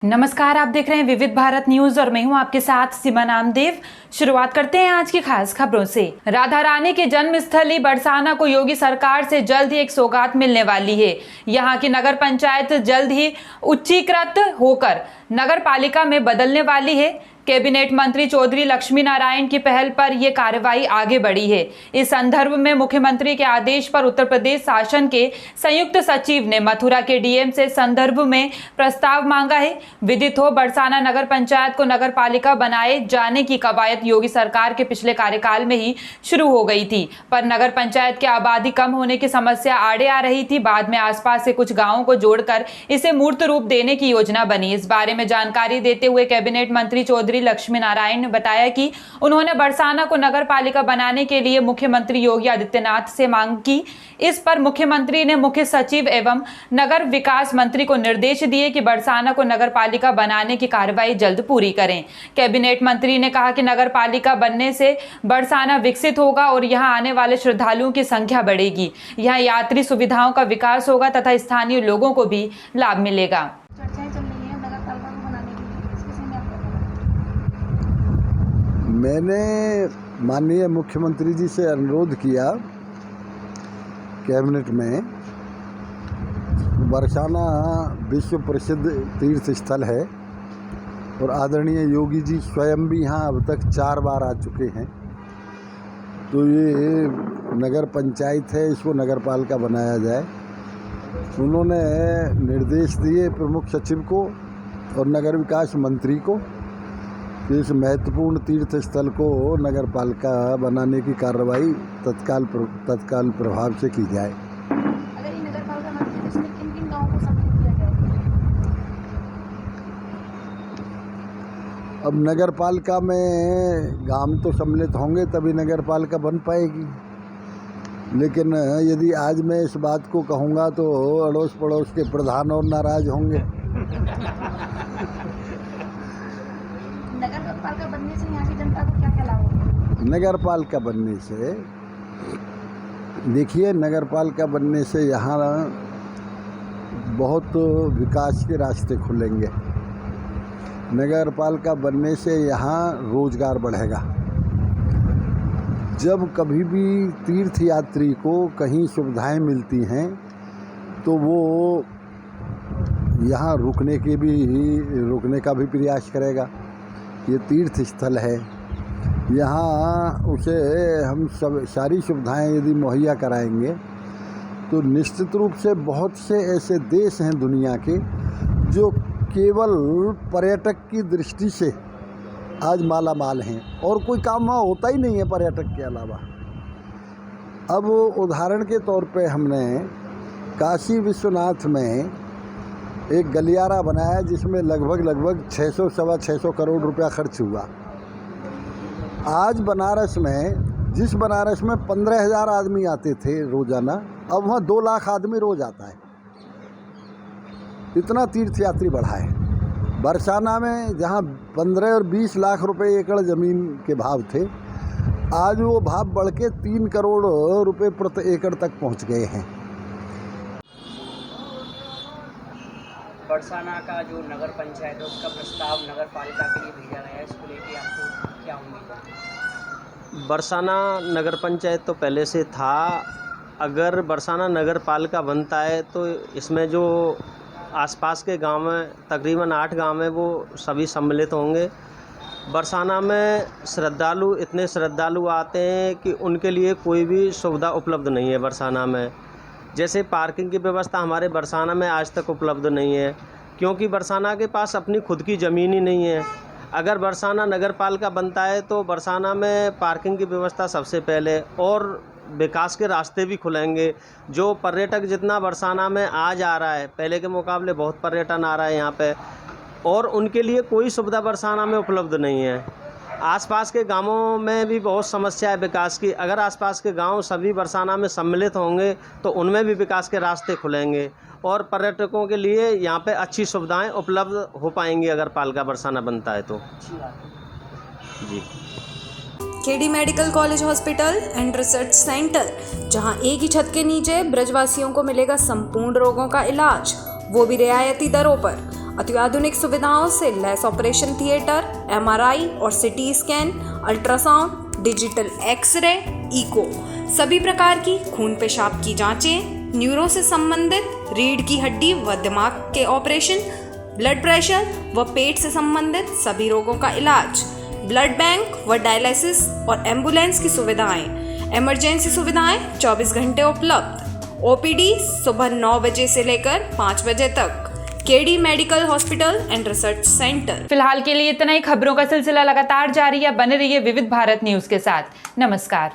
नमस्कार, आप देख रहे हैं विविध भारत न्यूज और मैं हूं आपके साथ सीमा नामदेव। शुरुआत करते हैं आज की खास खबरों से। राधा रानी के जन्म स्थली बरसाना को योगी सरकार से जल्द ही एक सौगात मिलने वाली है। यहां की नगर पंचायत जल्द ही उच्चीकृत होकर नगर पालिका में बदलने वाली है। कैबिनेट मंत्री चौधरी लक्ष्मी नारायण की पहल पर यह कार्रवाई आगे बढ़ी है। इस संदर्भ में मुख्यमंत्री के आदेश पर उत्तर प्रदेश शासन के संयुक्त सचिव ने मथुरा के डीएम से संदर्भ में प्रस्ताव मांगा है। विदित हो, बरसाना नगर पंचायत को नगर पालिका बनाए जाने की कवायद योगी सरकार के पिछले कार्यकाल में ही शुरू हो गई थी, पर नगर पंचायत की आबादी कम होने की समस्या आड़े आ रही थी। बाद में आसपास से कुछ गाँवों को जोड़कर इसे मूर्त रूप देने की योजना बनी। इस बारे में जानकारी देते हुए कैबिनेट मंत्री चौधरी लक्ष्मी नारायण ने बताया कि उन्होंने बरसाना को नगर पालिका बनाने के लिए मुख्यमंत्री योगी आदित्यनाथ से मांग की। इस पर मुख्यमंत्री ने मुख्य सचिव एवं नगर विकास मंत्री को निर्देश दिए कि बरसाना को नगर पालिका बनाने की कार्रवाई जल्द पूरी करें। कैबिनेट मंत्री ने कहा कि नगर पालिका बनने से बरसाना विकसित होगा और यहां आने वाले श्रद्धालुओं की संख्या बढ़ेगी। यहां यात्री सुविधाओं का विकास होगा तथा स्थानीय लोगों को भी लाभ मिलेगा। मैंने माननीय मुख्यमंत्री जी से अनुरोध किया कैबिनेट में। बरसाना विश्व प्रसिद्ध तीर्थ स्थल है और आदरणीय योगी जी स्वयं भी यहाँ अब तक 4 बार आ चुके हैं। तो ये नगर पंचायत है, इसको नगर पालिका बनाया जाए। उन्होंने निर्देश दिए प्रमुख सचिव को और नगर विकास मंत्री को इस महत्वपूर्ण तीर्थ स्थल को नगर पालिका बनाने की कार्रवाई तत्काल प्रभाव से की जाए। अगर ये नगर पालिका बनती है तो इसमें किन-किन गाँवों को सम्मिलित किया जाएगा? अब नगर पालिका में गांव तो सम्मिलित होंगे तभी नगर पालिका बन पाएगी। लेकिन यदि आज मैं इस बात को कहूँगा तो अड़ोस पड़ोस के प्रधान और नाराज होंगे। नगर पालिका बनने से यहाँ की जनता को क्या क्या लाभ होगा? नगर पालिका बनने से देखिए, नगर पालिका बनने से यहाँ बहुत विकास के रास्ते खुलेंगे। नगर पालिका बनने से यहाँ रोजगार बढ़ेगा। जब कभी भी तीर्थ यात्री को कहीं सुविधाएं मिलती हैं तो वो यहाँ रुकने का भी प्रयास करेगा। ये तीर्थ स्थल है, यहाँ उसे हम सब सारी सुविधाएं यदि मुहैया कराएंगे तो निश्चित रूप से बहुत से ऐसे देश हैं दुनिया के जो केवल पर्यटक की दृष्टि से आज माला माल हैं और कोई काम वहाँ होता ही नहीं है पर्यटक के अलावा। अब उदाहरण के तौर पे हमने काशी विश्वनाथ में एक गलियारा बनाया जिसमें लगभग 600-625 करोड़ रुपया खर्च हुआ। आज बनारस में 15,000 आदमी आते थे रोज़ाना, अब वहाँ 2 लाख आदमी रोज़ आता है। इतना तीर्थ यात्री बढ़ा है। बरसाना में जहाँ 15 और 20 लाख रुपए एकड़ ज़मीन के भाव थे, आज वो भाव बढ़ के 3 करोड़ रुपए प्रति एकड़ तक पहुँच गए हैं। बरसाना का जो नगर पंचायत है उसका प्रस्ताव नगर पालिका के लिए भेजा गया है, इसको लेके आपको क्या उम्मीद है? बरसाना नगर पंचायत तो पहले से था। अगर बरसाना नगर पालिका बनता है तो इसमें जो आसपास के गांव हैं, तकरीबन 8 गांव हैं, वो सभी सम्मिलित होंगे। बरसाना में इतने श्रद्धालु आते हैं कि उनके लिए कोई भी सुविधा उपलब्ध नहीं है। बरसाना में जैसे पार्किंग की व्यवस्था हमारे बरसाना में आज तक उपलब्ध नहीं है, क्योंकि बरसाना के पास अपनी खुद की ज़मीन ही नहीं है। अगर बरसाना नगर पालिका बनता है तो बरसाना में पार्किंग की व्यवस्था सबसे पहले और विकास के रास्ते भी खुलेंगे। जो पर्यटक जितना बरसाना में आज आ रहा है, पहले के मुकाबले बहुत पर्यटन आ रहा है यहाँ पे, और उनके लिए कोई सुविधा बरसाना में उपलब्ध नहीं है। आसपास के गांवों में भी बहुत समस्या है विकास की। अगर आसपास के गांव सभी बरसाना में सम्मिलित होंगे तो उनमें भी विकास के रास्ते खुलेंगे और पर्यटकों के लिए यहाँ पे अच्छी सुविधाएं उपलब्ध हो पाएंगी अगर पालिका बरसाना बनता है तो। जी। KD medical college hospital and research centre, जहां एक ही छत के नीचे ब्रजवासियों को मिलेगा संपूर्ण रोगों का इलाज, वो भी रियायती दरों पर। अत्याधुनिक सुविधाओं से लैस ऑपरेशन थिएटर, MRI और CT scan, ultrasound, digital x-ray, echo, सभी प्रकार की खून पेशाब की जांचें, न्यूरो से संबंधित, रीढ़ की हड्डी व दिमाग के ऑपरेशन, ब्लड प्रेशर व पेट से संबंधित सभी रोगों का इलाज, ब्लड बैंक व डायलिसिस और एम्बुलेंस की सुविधाएं, इमरजेंसी सुविधाएं 24 घंटे उपलब्ध। OPD सुबह 9 बजे से लेकर 5 बजे तक। KD medical hospital and research centre. फिलहाल के लिए इतना ही। खबरों का सिलसिला लगातार जारी है, बने रहिए विविध भारत न्यूज के साथ। नमस्कार।